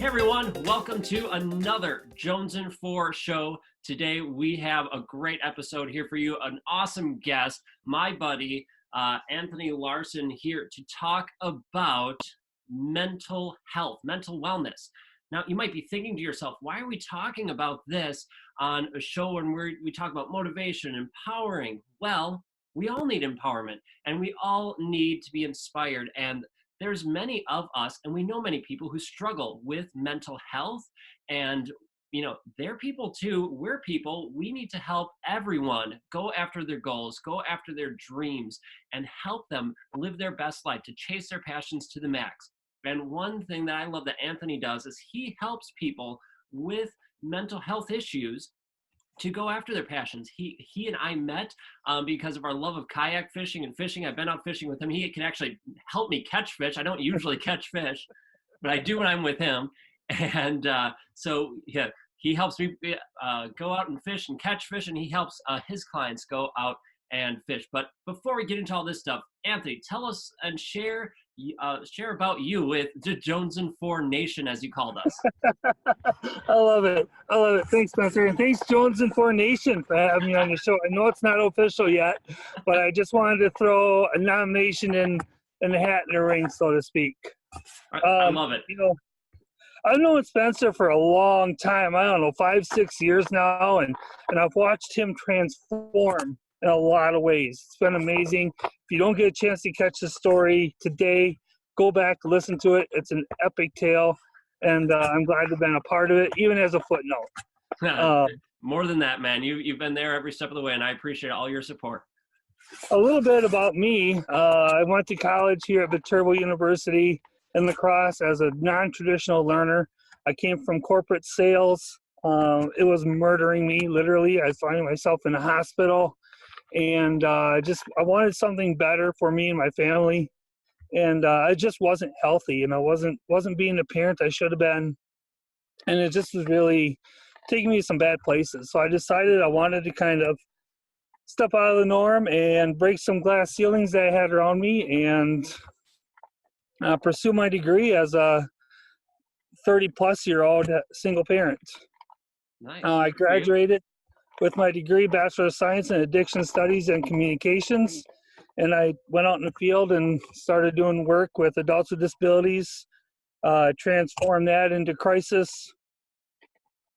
Hey everyone, welcome to another Jonesin 4 show. Today we have a great episode here for you, an awesome guest, my buddy Anthony Larson, here to talk about mental health, mental wellness. Now you might be thinking to yourself, why are we talking about this on a show when we talk about motivation, empowering? Well, we all need empowerment and we all need to be inspired, and there's many of us, and we know many people who struggle with mental health, and they're people too. We're people. We need to help everyone go after their goals, go after their dreams, and help them live their best life, to chase their passions to the max. And one thing that I love that Anthony does is he helps people with mental health issues to go after their passions. He and I met because of our love of kayak fishing and fishing. I've been out fishing with him. He can actually help me catch fish. I don't usually catch fish, but I do when I'm with him. And so yeah, he helps me go out and fish and catch fish, and he helps his clients go out and fish. But before we get into all this stuff, Anthony, tell us and share about you with the Jonesin 4 Nation, as you called us. I love it. Thanks, Spencer. And thanks, Jonesin 4 Nation, for having me on the show. I know it's not official yet, but I just wanted to throw a nomination in the hat in the ring, so to speak. I love it. I've known Spencer for a long time. I don't know, 5-6 years now, and I've watched him transform in a lot of ways. It's been amazing. If you don't get a chance to catch the story today, go back, listen to it. It's an epic tale, and I'm glad to have been a part of it, even as a footnote. More than that, man. You've been there every step of the way, and I appreciate all your support. A little bit about me. I went to college here at Viterbo University in La Crosse as a non-traditional learner. I came from corporate sales. It was murdering me, literally. I was finding myself in a hospital, and I wanted something better for me and my family. And I just wasn't healthy, and I wasn't being the parent I should have been. And it just was really taking me to some bad places. So I decided I wanted to kind of step out of the norm and break some glass ceilings that I had around me, and pursue my degree as a 30-plus-year-old single parent. Nice. I graduated with my degree, Bachelor of Science in Addiction Studies and Communications. And I went out in the field and started doing work with adults with disabilities, transformed that into crisis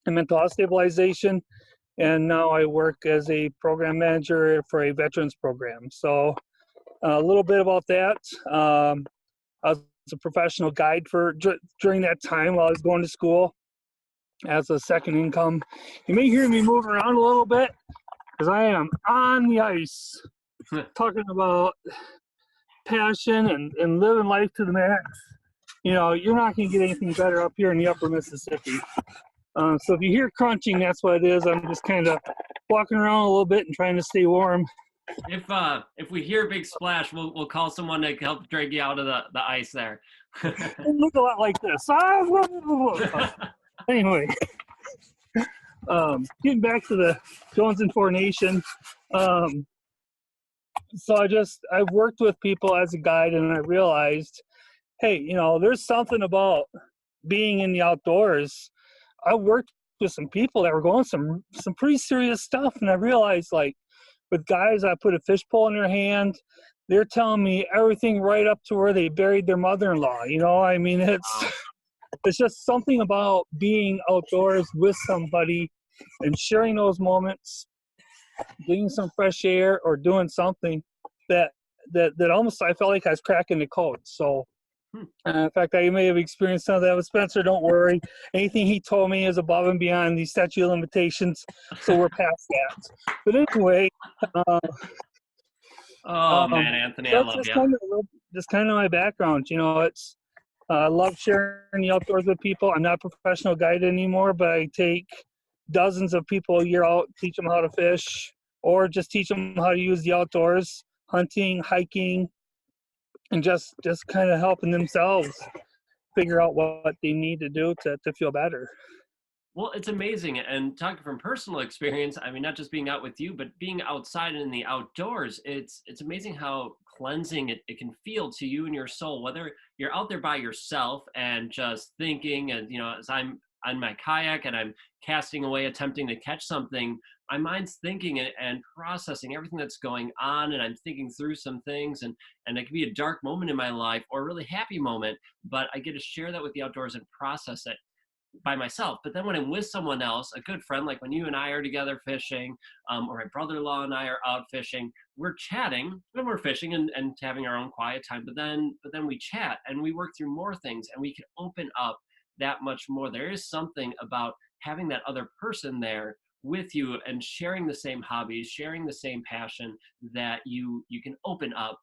and mental health stabilization. And now I work as a program manager for a veterans program. So a little bit about that. I was a professional guide during that time while I was going to school as a second income. You may hear me moving around a little bit because I am on the ice. Talking about passion and living life to the max. You're not going to get anything better up here in the upper Mississippi. So if you hear crunching, that's what it is. I'm just kind of walking around a little bit and trying to stay warm. If we hear a big splash, we'll call someone to help drag you out of the ice there. It look a lot like this. Anyway, getting back to the Jonesin 4 Nation. So I've worked with people as a guide, and I realized, hey, there's something about being in the outdoors. I worked with some people that were going some pretty serious stuff, and I realized, like, with guys, I put a fish pole in their hand, they're telling me everything right up to where they buried their mother-in-law. It's just something about being outdoors with somebody and sharing those moments, getting some fresh air or doing something that almost I felt like I was cracking the code. So in fact, I may have experienced some of that with Spencer. Don't worry. Anything he told me is above and beyond the statute of limitations, so we're past that. But anyway, man, Anthony, I love you. Just kind of my background. It's I love sharing the outdoors with people. I'm not a professional guide anymore, but I take dozens of people a year out, teach them how to fish, or just teach them how to use the outdoors, hunting, hiking, and just kind of helping themselves figure out what they need to do to feel better. Well, it's amazing. And talking from personal experience, I mean, not just being out with you, but being outside and in the outdoors, it's amazing how cleansing it can feel to you and your soul, whether you're out there by yourself and just thinking, and as I'm on my kayak and I'm casting away, attempting to catch something, my mind's thinking and processing everything that's going on, and I'm thinking through some things, and it can be a dark moment in my life or a really happy moment, but I get to share that with the outdoors and process it by myself. But then when I'm with someone else, a good friend, like when you and I are together fishing, or my brother-in-law and I are out fishing, we're chatting when we're fishing and having our own quiet time. But then we chat and we work through more things, and we can open up that much more. There is something about having that other person there with you and sharing the same hobbies, sharing the same passion, that you can open up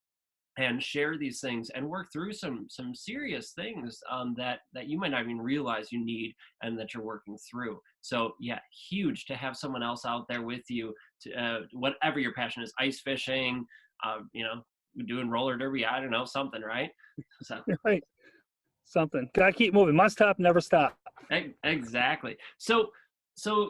and share these things and work through some serious things, that you might not even realize you need and that you're working through. So yeah, huge to have someone else out there with you to whatever your passion is, ice fishing, doing roller derby, I don't know, something, right? So Right. Something. Gotta keep moving. Must stop, never stop. Exactly. So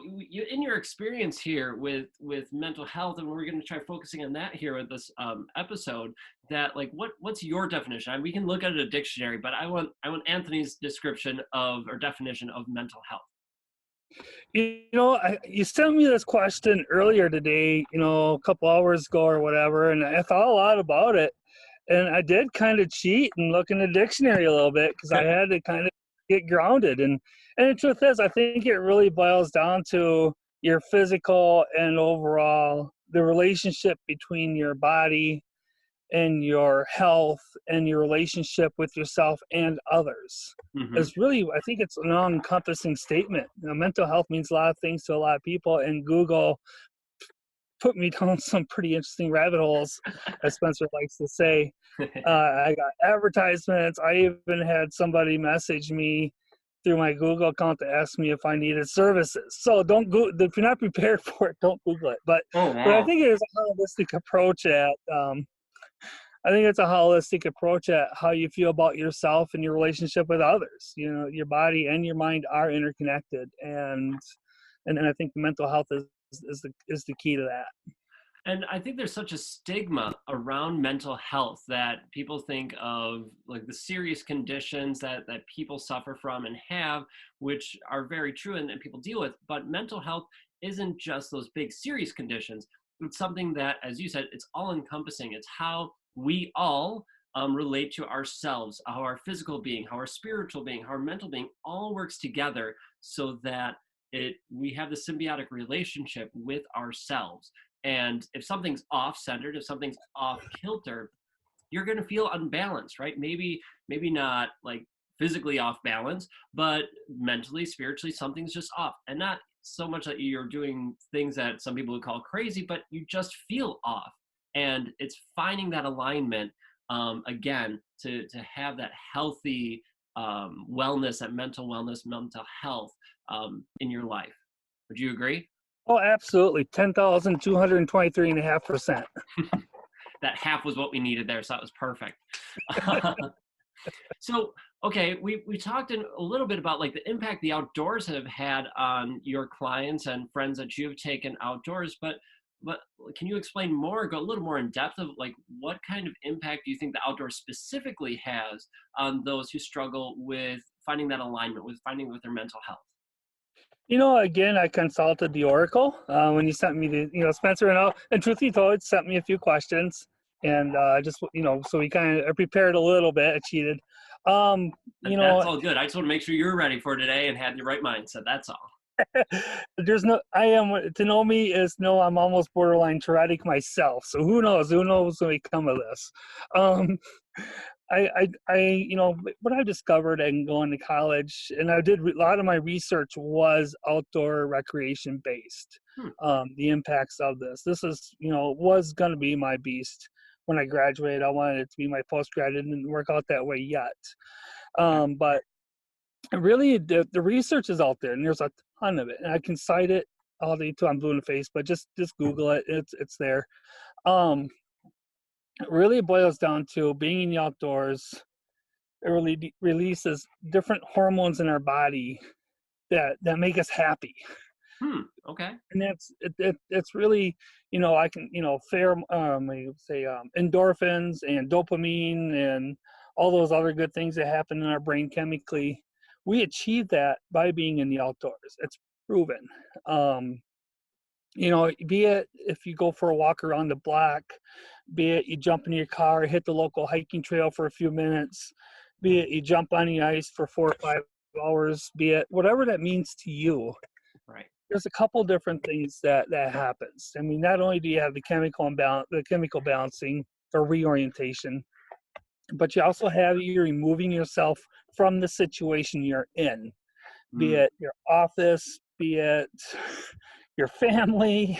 you, in your experience here with mental health, and we're going to try focusing on that here with this episode. That, like, what's your definition? I mean, we can look at a dictionary, but I want Anthony's description of, or definition of, mental health. You sent me this question earlier today, a couple hours ago or whatever, and I thought a lot about it. And I did kind of cheat and look in the dictionary a little bit because I had to kind of get grounded. And the truth is, I think it really boils down to your physical and overall the relationship between your body and your health and your relationship with yourself and others. Hmm. It's really, I think it's an all-encompassing statement. Mental health means a lot of things to a lot of people, and Google put me down some pretty interesting rabbit holes, as Spencer likes to say. I got advertisements. I even had somebody message me through my Google account to ask me if I needed services. So don't go if you're not prepared for it. Don't Google it. Oh But I wow. think it is a holistic approach at. I think it's a holistic approach at how you feel about yourself and your relationship with others. Your body and your mind are interconnected, and I think mental health is the key to that. And I think there's such a stigma around mental health, that people think of, like, the serious conditions that people suffer from and have, which are very true and people deal with. But mental health isn't just those big serious conditions. It's something that, as you said, it's all encompassing. It's how we all relate to ourselves, how our physical being, how our spiritual being, how our mental being all works together, so that we have the symbiotic relationship with ourselves. And if something's off centered, if something's off kilter, you're going to feel unbalanced, right? Maybe not like physically off balance, but mentally, spiritually, something's just off. And not so much that you're doing things that some people would call crazy, but you just feel off. And it's finding that alignment, again, to have that healthy wellness, that mental wellness, mental health, in your life. Would you agree? Oh, absolutely. 10,223.5%. That half was what we needed there, so that was perfect. So, okay, we talked a little bit about, like, the impact the outdoors have had on your clients and friends that you've taken outdoors, but can you explain more, go a little more in depth of, like, what kind of impact do you think the outdoors specifically has on those who struggle with finding that alignment, with finding with their mental health? Again, I consulted the Oracle when you sent me Spencer and truth be told, sent me a few questions, and so we kind of prepared a little bit. I cheated. Um, you That's know, all good. I just want to make sure you're ready for today and had the right mindset. That's all. I am, to know me is know I'm almost borderline Tourettic myself. So who knows? Who knows when we come of this? Um, what I discovered and going to college, and a lot of my research was outdoor recreation based. Hmm. The impacts of was going to be my beast when I graduated. I wanted it to be my postgrad. It didn't work out that way yet. Okay. But really, the research is out there, and there's a ton of it, and I can cite it all day till I'm blue in the face. But just Google it; it's there. Um, it really boils down to being in the outdoors. It really releases different hormones in our body that make us happy. Okay. And it's really, I can, endorphins and dopamine and all those other good things that happen in our brain chemically. We achieve that by being in the outdoors. It's proven. um, be it if you go for a walk around the block, be it you jump in your car, hit the local hiking trail for a few minutes, be it you jump on the ice for 4 or 5 hours, be it whatever that means to you. Right. There's a couple different things that happens. I mean, not only do you have the chemical balancing or reorientation, but you also have you removing yourself from the situation you're in, be Mm. it your office, be it your family.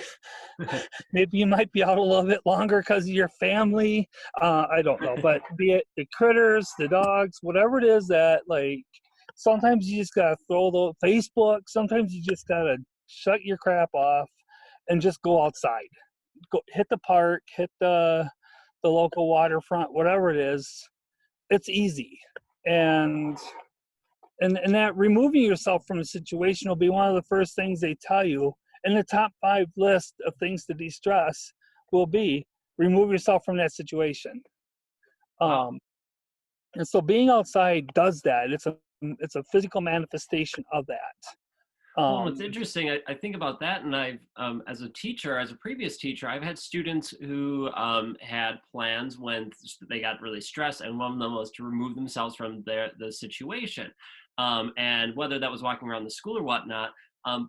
Maybe you might be out a little bit longer because of your family. I don't know, but be it the critters, the dogs, whatever it is that, like, sometimes you just gotta throw the Facebook. Sometimes you just gotta shut your crap off and just go outside. Go hit the park, hit the local waterfront, whatever it is. It's easy, and and that removing yourself from a situation will be one of the first things they tell you. And the top 5 list of things to de-stress will be remove yourself from that situation. Wow. And so being outside does that. It's a physical manifestation of that. Well, what's um, interesting, I think about that, and I've, as a teacher, as a previous teacher, I've had students who had plans when they got really stressed, and one of them was to remove themselves from the situation, and whether that was walking around the school or whatnot.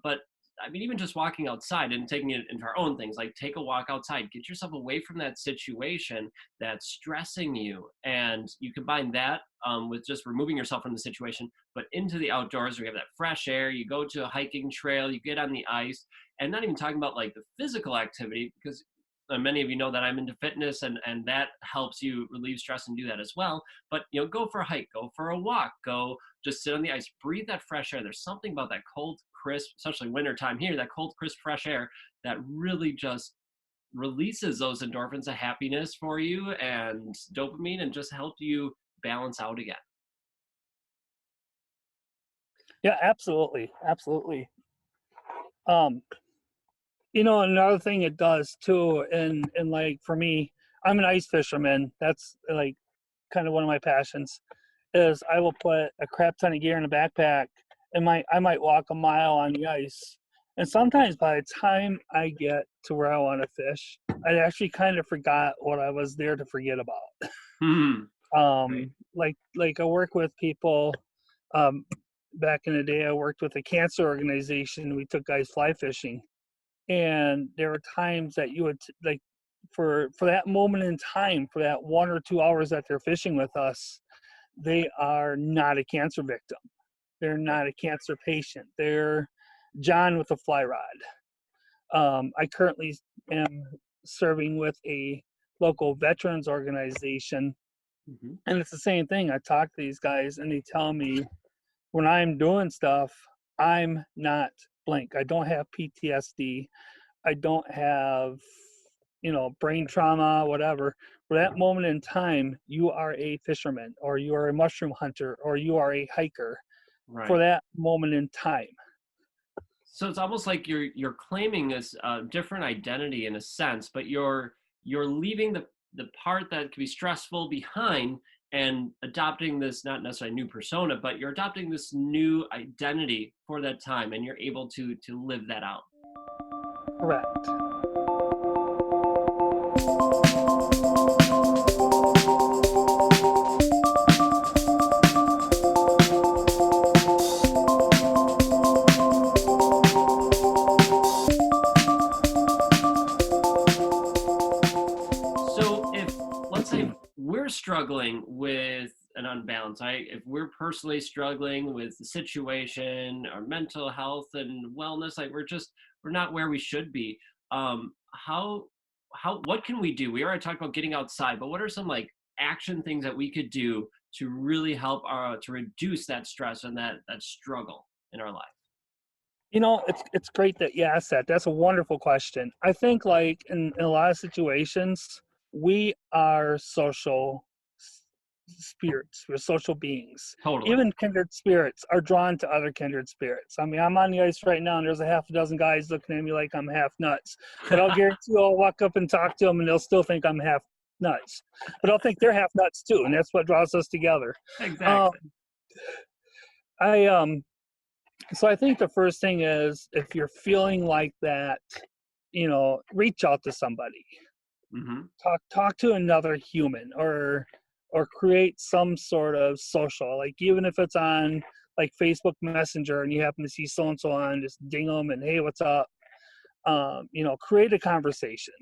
But I mean, even just walking outside and taking it into our own things, like take a walk outside, get yourself away from that situation that's stressing you, and you combine that with just removing yourself from the situation but into the outdoors. We have that fresh air. You go to a hiking trail, you get on the ice, and not even talking about like the physical activity, because many of you know that I'm into fitness, and that helps you relieve stress and do that as well. But go for a hike, go for a walk, go just sit on the ice, breathe that fresh air. There's something about that cold, crisp, especially wintertime here, that cold, crisp, fresh air that really just releases those endorphins of happiness for you and dopamine and just help you balance out again. yeah, absolutely, absolutely. um, Another thing it does too, and like for me, I'm an ice fisherman. That's like kind of one of my passions. Is I will put a crap ton of gear in a backpack, and I might walk a mile on the ice. And sometimes by the time I get to where I want to fish, I actually kind of forgot what I was there to forget about. Hmm. Right. Like I work with people. Um, Back in the day, I worked with a cancer organization. We took guys fly fishing, and there were times that you would like for that moment in time, for that 1 or 2 hours that they're fishing with us, they are not a cancer victim. They're Right. not a cancer patient. They're John with a fly rod. I currently am serving with a local veterans organization, Hmm. and it's the same thing. I talk to these guys, and they tell me when I'm doing stuff, I'm not blank. I don't have PTSD. I don't have, brain trauma, whatever. For that moment in time, you are a fisherman, or you are a mushroom hunter, or you are a hiker for Right. that moment in time. So it's almost like you're claiming this different identity in a sense, but you're leaving the part that can be stressful behind and adopting this not necessarily new persona, but you're adopting this new identity for that time, and you're able to live that out. Correct. So if let's say we're struggling with an unbalance, if we're personally struggling with the situation, our mental health and wellness, like we're not where we should be. How what can we do? We already talked about getting outside, but what are some like action things that we could do to really help to reduce that stress and that struggle in our life? It's great that you asked that. That's a wonderful question. I think, like, in a lot of situations, we are social spirits. We're social beings. Totally. Even kindred spirits are drawn to other kindred spirits. I mean, I'm on the ice right now, and there's a half a dozen guys looking at me like I'm half nuts. But I'll guarantee you, I'll walk up and talk to them, and they'll still think I'm half nuts. But I'll think they're half nuts too, and that's what draws us together. Um, Exactly. I So I think the first thing is, if you're feeling like that, reach out to somebody. Hmm. Talk to another human, or create some sort of social, like even if it's on like Facebook Messenger and you happen to see so and so on, just ding them and, hey, what's up? Create a conversation,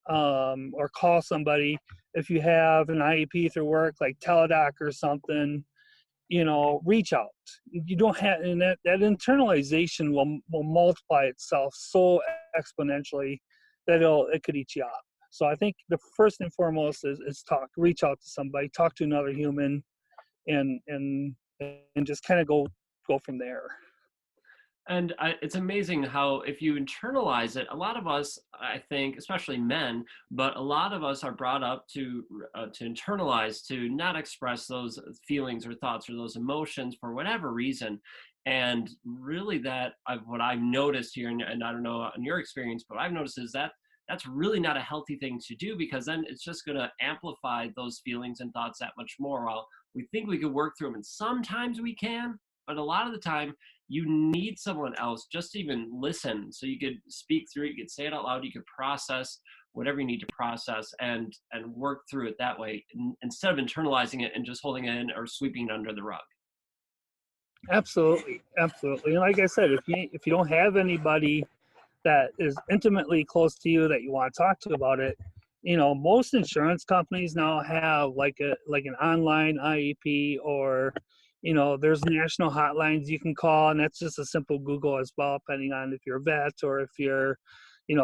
or call somebody. If you have an IEP through work, like Teledoc or something, reach out. You don't have, and that internalization will multiply itself so exponentially that it could eat you up. So I think the first and foremost is reach out to somebody, talk to another human, and just kind of go from there. And it's amazing how, if you internalize it, a lot of us, I think, especially men, but a lot of us are brought up to internalize, to not express those feelings or thoughts or those emotions for whatever reason. And really, what I've noticed here, and I don't know in your experience, but I've noticed is that that's really not a healthy thing to do, because then it's just going to amplify those feelings and thoughts that much more. While we think we could work through them, and sometimes we can, but a lot of the time you need someone else just to even listen, so you could speak through it, you could say it out loud, you could process whatever you need to process, and work through it that way, instead of internalizing it and just holding it in or sweeping it under the rug. Absolutely, absolutely. And like I said, if you don't have anybody that is intimately close to you that you want to talk to about it, most insurance companies now have like an online IEP, or there's national hotlines you can call, and that's just a simple Google as well, depending on if you're a vet or if you're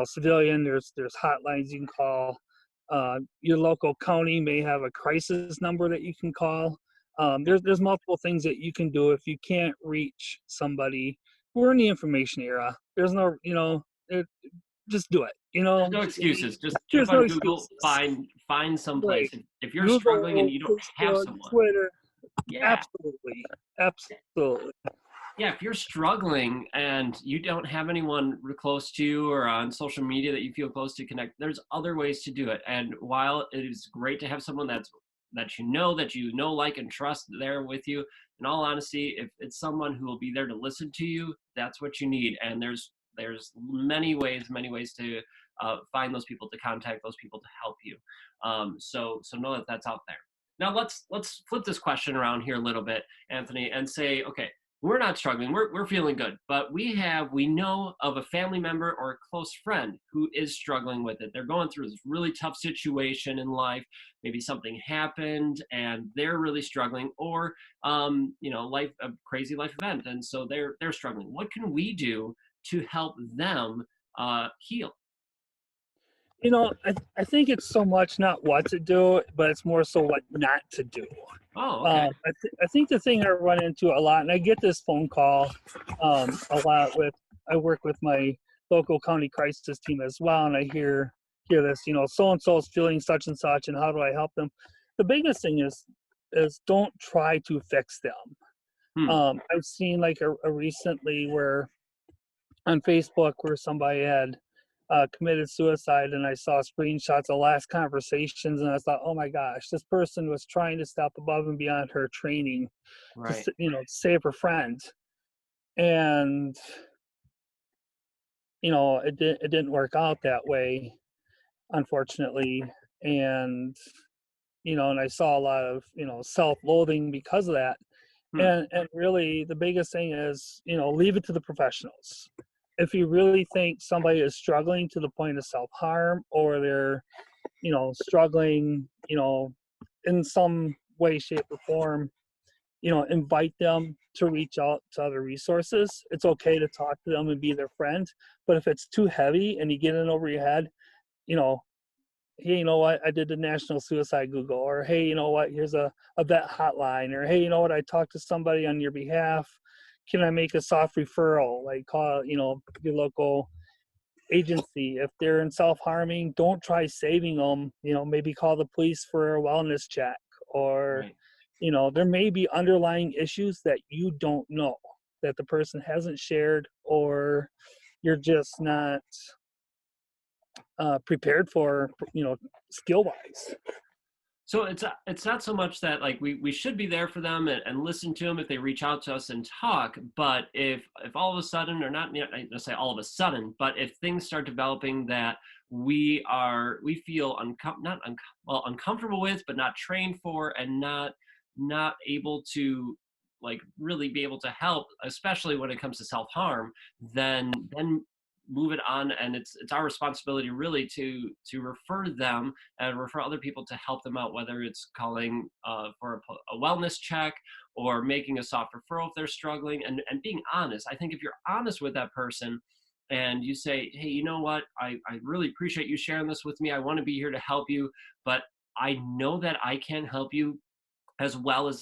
civilian. There's hotlines you can call. Your local county may have a crisis number that you can call. There's multiple things that you can do if you can't reach somebody. We're in the information era. There's no, it, just do it. There's no excuses, just jump There's no on Google, excuses. find some place. Right. If you're struggling and Google, you don't have Facebook, someone, Twitter. yeah, Absolutely, absolutely. yeah, if you're struggling and you don't have anyone close to you or on social media that you feel close to connect, there's other ways to do it. And while it is great to have someone that you know, like, and trust there with you, in all honesty, if it's someone who will be there to listen to you, that's what you need. And there's many ways to find those people, to contact those people, to help you. So know that that's out there. Now let's flip this question around here a little bit, Anthony, and say, okay, we're not struggling, we're feeling good, but we know of a family member or a close friend who is struggling with it. They're going through this really tough situation in life. Maybe something happened and they're really struggling, or life, a crazy life event, and so they're struggling. What can we do to help them heal? I think it's so much not what to do, but it's more so what not to do. Oh, okay. I think the thing I run into a lot, and I get this phone call a lot I work with my local county crisis team as well, and I hear this, so and so is feeling such and such, and how do I help them? The biggest thing is don't try to fix them. Hmm. I've seen like a recently where on Facebook where somebody had committed suicide, and I saw screenshots of last conversations, and I thought, oh my gosh, this person was trying to step above and beyond her training to Right. save her friend, and it didn't work out that way, unfortunately, and and I saw a lot of self-loathing because of that. Hmm. And really, the biggest thing is, leave it to the professionals. If you really think somebody is struggling to the point of self-harm, or they're, struggling, in some way, shape, or form, invite them to reach out to other resources. It's okay to talk to them and be their friend. But if it's too heavy and you get in over your head, you know, hey, you know what, I did the National Suicide Google, or hey, you know what, here's a vet hotline, or hey, you know what, I talked to somebody on your behalf. Can I make a soft referral? Like call, your local agency. If they're in self-harming, don't try saving them. Maybe call the police for a wellness check, or Right. there may be underlying issues that you don't know, that the person hasn't shared, or you're just not prepared for, skill wise. So it's not so much that like we should be there for them and listen to them if they reach out to us and talk, but if all of a sudden, or not, I say all of a sudden, but if things start developing that we feel uncomfortable with, but not trained for, and not able to like really be able to help, especially when it comes to self-harm, then move it on, and it's our responsibility really to refer them and refer other people to help them out, whether it's calling for a wellness check or making a soft referral if they're struggling, and being honest. I think if you're honest with that person and you say, hey, you know what, I really appreciate you sharing this with me. I want to be here to help you, but I know that I can't help you as well as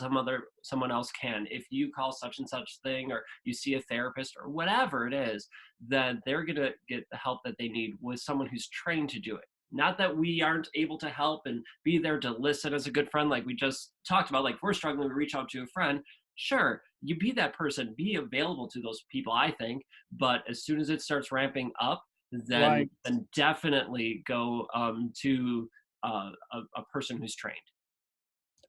someone else can. If you call such and such thing, or you see a therapist or whatever it is, then they're going to get the help that they need with someone who's trained to do it. Not that we aren't able to help and be there to listen as a good friend, like we just talked about. Like, if we're struggling, we reach out to a friend. Sure, you be that person, be available to those people, I think. But as soon as it starts ramping up, then Right. definitely go to a person who's trained.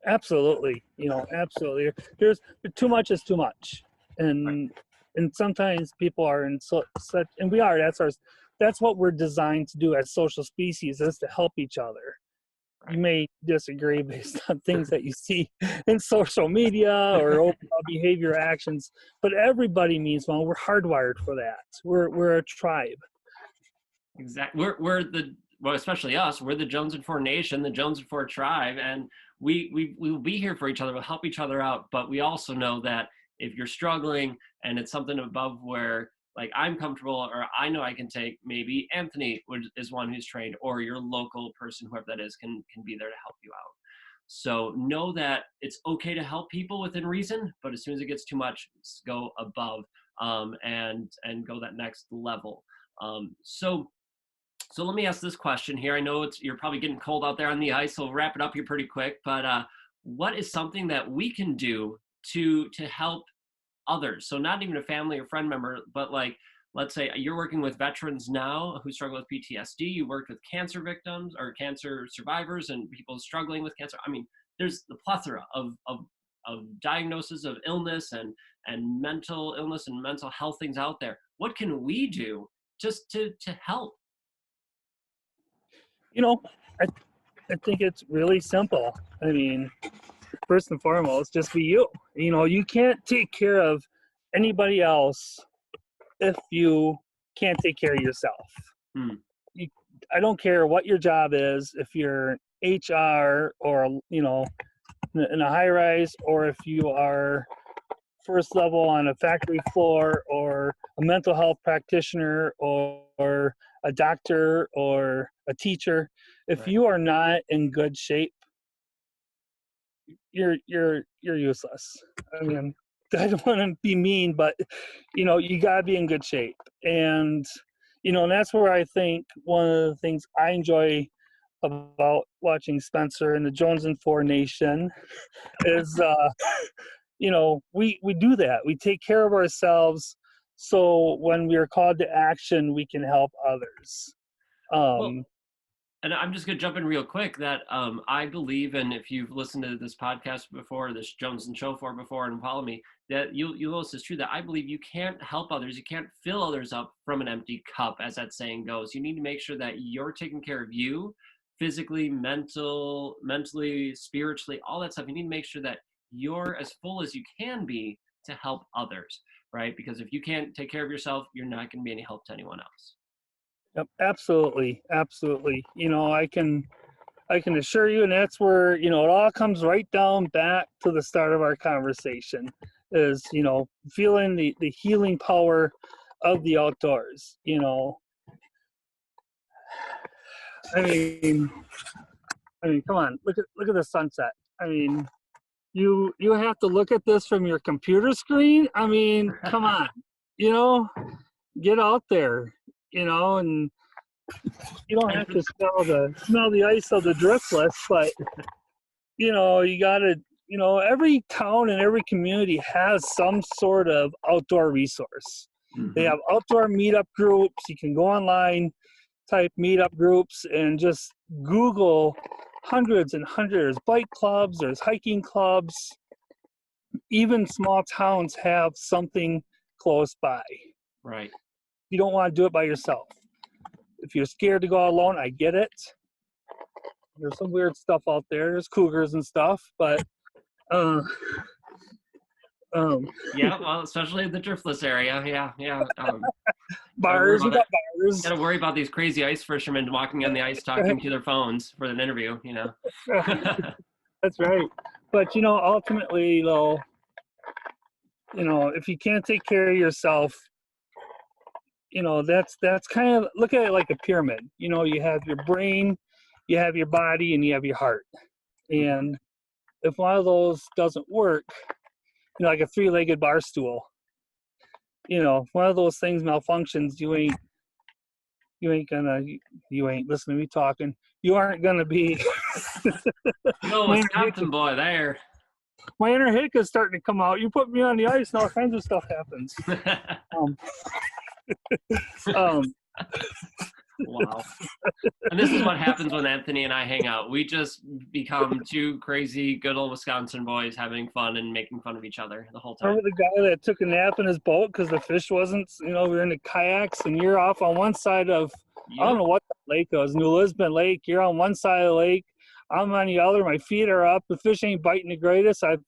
Absolutely. Absolutely. There's too much is too much. Right. And sometimes people are in such, and we are, that's what we're designed to do as social species, is to help each other. You Right. may disagree based on things that you see in social media or overall behavior actions, but everybody means well. We're hardwired for that. We're a tribe. Exactly. Well, especially us. We're the Jonesin 4 Nation, the Jonesin 4 tribe, and we will be here for each other. We'll help each other out. But we also know that if you're struggling and it's something above where like I'm comfortable, or I know I can take, maybe Anthony is one who's trained, or your local person, whoever that is, can be there to help you out. So know that it's okay to help people within reason, but as soon as it gets too much, go above and go that next level. So let me ask this question here. I know you're probably getting cold out there on the ice, so we'll wrap it up here pretty quick. But what is something that we can do to help others? So not even a family or friend member, but like, let's say you're working with veterans now who struggle with PTSD. You worked with cancer victims or cancer survivors and people struggling with cancer. I mean, there's the plethora of diagnoses of illness and mental illness and mental health things out there. What can we do just to help? I, I think it's really simple. I mean, first and foremost, just be you. You can't take care of anybody else if you can't take care of yourself. Hmm. I don't care what your job is, if you're HR or, in a high rise, or if you are first level on a factory floor, or a mental health practitioner, or a doctor, or a teacher. If Right. you are not in good shape, you're useless. I mean, I don't want to be mean, but you gotta be in good shape, and and that's where I think one of the things I enjoy about watching Spencer and the Jonesin 4 Nation is we do that. We take care of ourselves, so when we are called to action, we can help others. Well, um and I'm just going to jump in real quick that I believe, and if you've listened to this podcast before, this Jones and Show for before, and follow me, that you'll know this is true, that I believe you can't help others. You can't fill others up from an empty cup, as that saying goes. You need to make sure that you're taking care of you physically, mentally, spiritually, all that stuff. You need to make sure that you're as full as you can be to help others, right? Because if you can't take care of yourself, you're not going to be any help to anyone else. Yep, absolutely, absolutely. I can assure you, and that's where it all comes right down back to the start of our conversation, is feeling the healing power of the outdoors. I mean, come on, look at the sunset. I mean, you have to look at this from your computer screen. I mean, come on, you know, get out there, and you don't And have for to smell the ice of the driftless, but you gotta every town and every community has some sort of outdoor resource. They Mm-hmm. have outdoor meetup groups. You can go online, type meetup groups, and just Google hundreds and hundreds. There's bike clubs, there's hiking clubs. Even small towns have something close by. Right. You don't want to do it by yourself. If you're scared to go alone, I get it. There's some weird stuff out there. There's cougars and stuff, but Yeah, well, especially in the driftless area. Yeah. bars, we got bars. Gotta worry about these crazy ice fishermen walking on the ice talking to their phones for an interview, That's right. But ultimately, though, if you can't take care of yourself, that's kind of, look at it like a pyramid. You have your brain, you have your body, and you have your heart. And if one of those doesn't work, like a three-legged bar stool, if one of those things malfunctions, you ain't listen to me talking. You aren't gonna be. No, Wisconsin boy there. My inner hick is starting to come out. You put me on the ice, and all kinds of stuff happens. Wow. And this is what happens when Anthony and I hang out. We just become two crazy, good old Wisconsin boys having fun and making fun of each other the whole time. Remember the guy that took a nap in his boat because the fish wasn't, we were in the kayaks, and you're off on one side of, I don't know what the lake was, New Lisbon Lake. You're on one side of the lake. I'm on the other. My feet are up. The fish ain't biting the greatest. I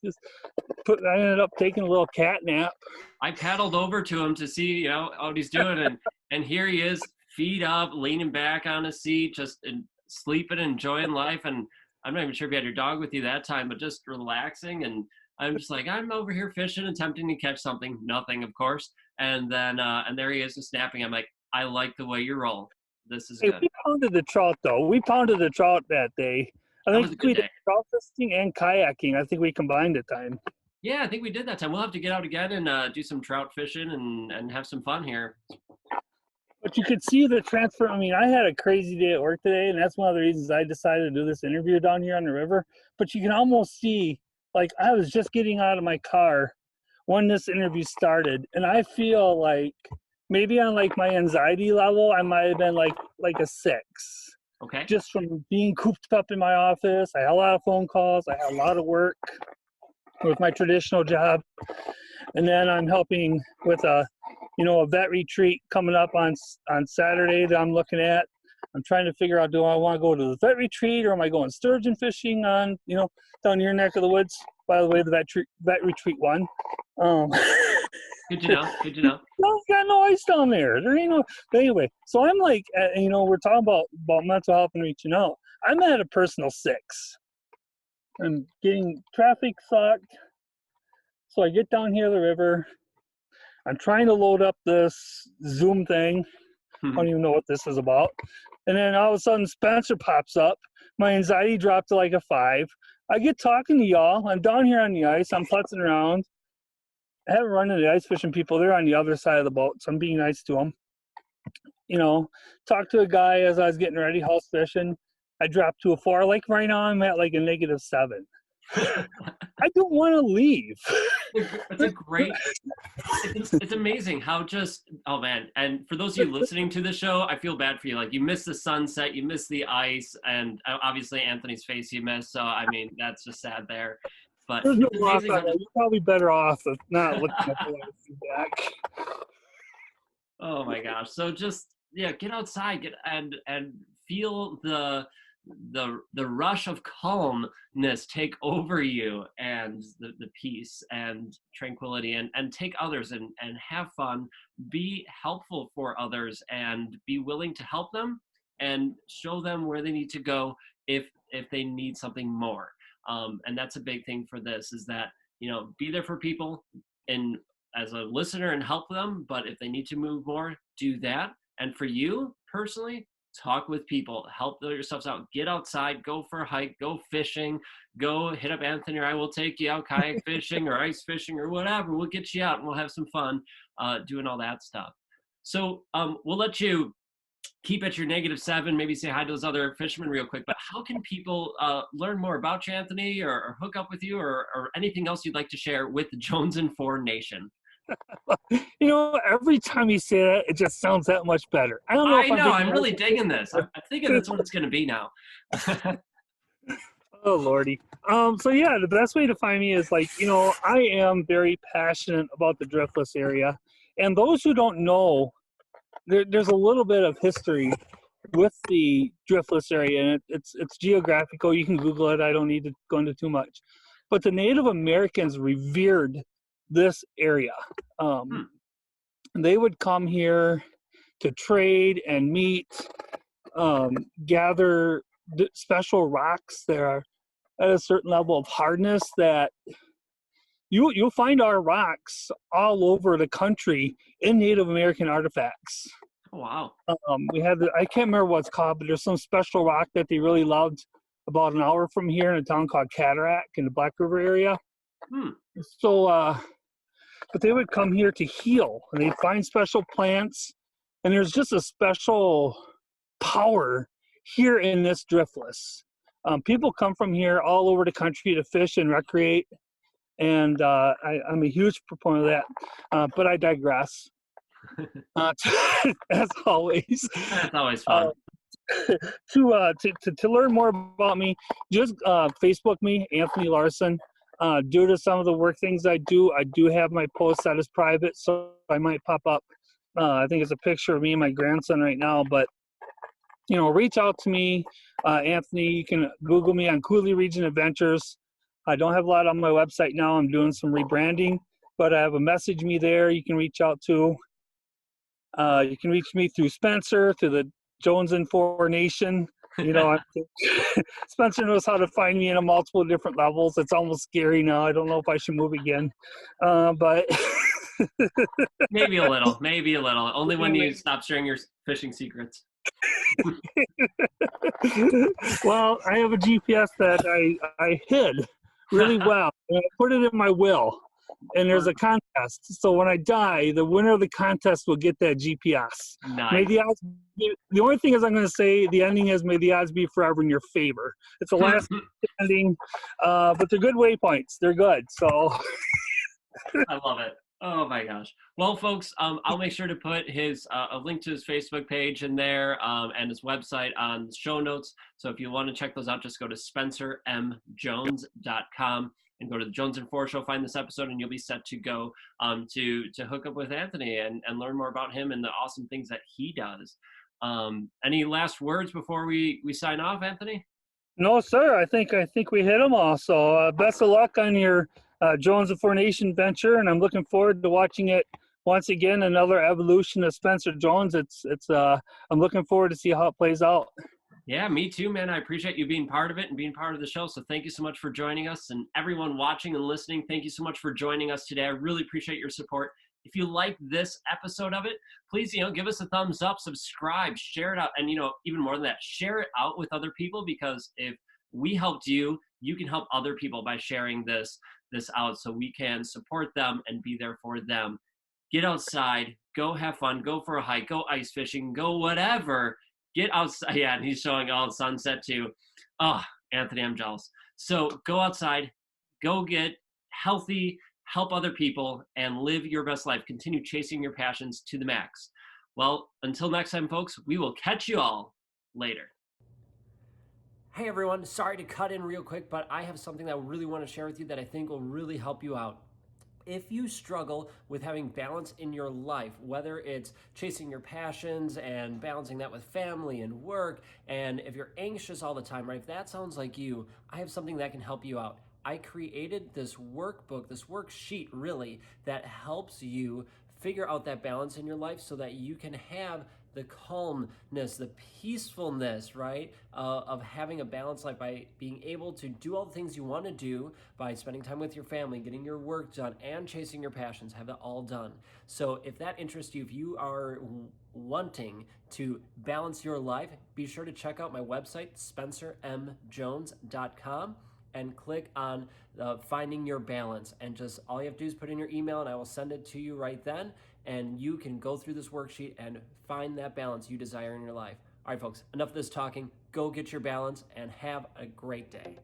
ended up taking a little cat nap. I paddled over to him to see, what he's doing, and here he is, feet up, leaning back on a seat, just sleeping, enjoying life. And I'm not even sure if you had your dog with you that time, but just relaxing. And I'm just like, I'm over here fishing, attempting to catch something. Nothing, of course. And then, and there he is, just snapping. I'm like, I like the way you roll. This is good. We pounded the trout, though. We pounded the trout that day. I think we did trout fishing and kayaking. I think we combined the time. Yeah, I think we did that time. We'll have to get out again and do some trout fishing and have some fun here. But you could see the transfer. I mean, I had a crazy day at work today, and that's one of the reasons I decided to do this interview down here on the river. But you can almost see, like, I was just getting out of my car when this interview started, and I feel like maybe on like my anxiety level, I might have been like a 6. Okay. Just from being cooped up in my office. I had a lot of phone calls. I had a lot of work with my traditional job. And then I'm helping with a vet retreat coming up on Saturday that I'm looking at. I'm trying to figure out, do I want to go to the vet retreat, or am I going sturgeon fishing on, down your neck of the woods? By the way, the vet retreat won. Good to know. Good to know. No, got no ice down there. There ain't no. But anyway, so I'm like, we're talking about mental health and reaching out. I'm at a personal 6. I'm getting traffic sucked. So I get down here the river. I'm trying to load up this Zoom thing. I don't even know what this is about. And then all of a sudden Spencer pops up. My anxiety dropped to like a 5. I get talking to y'all. I'm down here on the ice. I'm putzing around. I haven't run into the ice fishing people. They're on the other side of the boat, so I'm being nice to them. Talked to a guy as I was getting ready, house fishing. I dropped to a 4. Like right now, I'm at like a -7. I don't want to leave. It's a great. It's amazing how oh man! And for those of you listening to the show, I feel bad for you. Like, you missed the sunset, you missed the ice, and obviously Anthony's face you missed. So I mean, that's just sad there. But there's no loss on it. You're probably better off of not looking at the feedback. Oh my gosh! So just get outside, and feel the rush of calmness take over you, and the peace and tranquility, and take others and have fun, be helpful for others, and be willing to help them and show them where they need to go if they need something more. And that's a big thing for this, is that, be there for people and as a listener and help them, but if they need to move more, do that. And for you personally, talk with people, help yourselves out, get outside, go for a hike, go fishing, go hit up Anthony, or I will take you out kayak fishing or ice fishing or whatever. We'll get you out and we'll have some fun doing all that stuff. So we'll let you keep at your -7, maybe say hi to those other fishermen real quick. But how can people learn more about you, Anthony, or hook up with you, or anything else you'd like to share with the Jonesin 4 Nation? Every time you say that, it just sounds that much better. I don't know I if I'm know. being I'm really digging this. nice. I'm thinking that's what it's going to be now. Oh lordy. So yeah, the best way to find me is I am very passionate about the driftless area, and those who don't know, there's a little bit of history with the driftless area, and it's geographical. You can Google it. I don't need to go into too much, but the Native Americans revered this area. Hmm. They would come here to trade and meet, gather special rocks that are at a certain level of hardness that you'll find our rocks all over the country in Native American artifacts. Oh, wow. We have I can't remember what it's called, but there's some special rock that they really loved about an hour from here in a town called Cataract in the Black River area. Hmm. So, but they would come here to heal, and they'd find special plants, and there's just a special power here in this driftless. People come from here all over the country to fish and recreate, and I'm a huge proponent of that. But I digress. As always, That's always fun. to learn more about me, just Facebook me, Anthony Larson. Due to some of the work things I do have my post set as private, so I might pop up. I think it's a picture of me and my grandson right now, but reach out to me, Anthony. You can Google me on Cooley Region Adventures. I don't have a lot on my website now. I'm doing some rebranding, but I have a message me there you can reach out to. You can reach me through Spencer, through the Jonesin 4 Nation. Spencer knows how to find me in a multiple different levels. It's almost scary now. I don't know if I should move again, but Maybe a little. Maybe a little. Only when you stop sharing your fishing secrets. Well, I have a GPS that I hid really well, and I put it in my will. And there's a contest, so when I die, the winner of the contest will get that GPS. Nice. May the odds be, the only thing is I'm going to say the ending is may the odds be forever in your favor. It's the last ending, but they're good waypoints. They're good. So I love it. Oh my gosh. Well, folks, I'll make sure to put a link to his Facebook page in there and his website on the show notes. So if you want to check those out, just go to spencermjones.com and go to the Jonesin 4 show, find this episode, and you'll be set to go to hook up with Anthony and learn more about him and the awesome things that he does. Any last words before we sign off, Anthony? No, sir. I think we hit them all. So best of luck on your Jonesin 4 Nation venture, and I'm looking forward to watching it once again. Another evolution of Spencer Jones. I'm looking forward to see how it plays out. Yeah, me too, man. I appreciate you being part of it and being part of the show. So thank you so much for joining us, and everyone watching and listening. Thank you so much for joining us today. I really appreciate your support. If you like this episode of it, please, give us a thumbs up, subscribe, share it out. And, even more than that, share it out with other people, because if we helped you, you can help other people by sharing this out so we can support them and be there for them. Get outside, go have fun, go for a hike, go ice fishing, go whatever. Get outside. Yeah, and he's showing all the sunset too. Oh, Anthony, I'm jealous. So go outside, go get healthy, help other people, and live your best life. Continue chasing your passions to the max. Well, until next time, folks, we will catch you all later. Hey everyone, sorry to cut in real quick, but I have something that I really want to share with you that I think will really help you out. If you struggle with having balance in your life, whether it's chasing your passions and balancing that with family and work, and if you're anxious all the time, right? If that sounds like you, I have something that can help you out. I created this workbook, this worksheet really, that helps you figure out that balance in your life so that you can have the calmness, the peacefulness, right, of having a balanced life by being able to do all the things you want to do by spending time with your family, getting your work done, and chasing your passions, have it all done. So if that interests you, if you are wanting to balance your life, be sure to check out my website, spencermjones.com, and click on finding your balance. And just all you have to do is put in your email and I will send it to you right then. and you can go through this worksheet and find that balance you desire in your life. All right, folks, enough of this talking. Go get your balance and have a great day.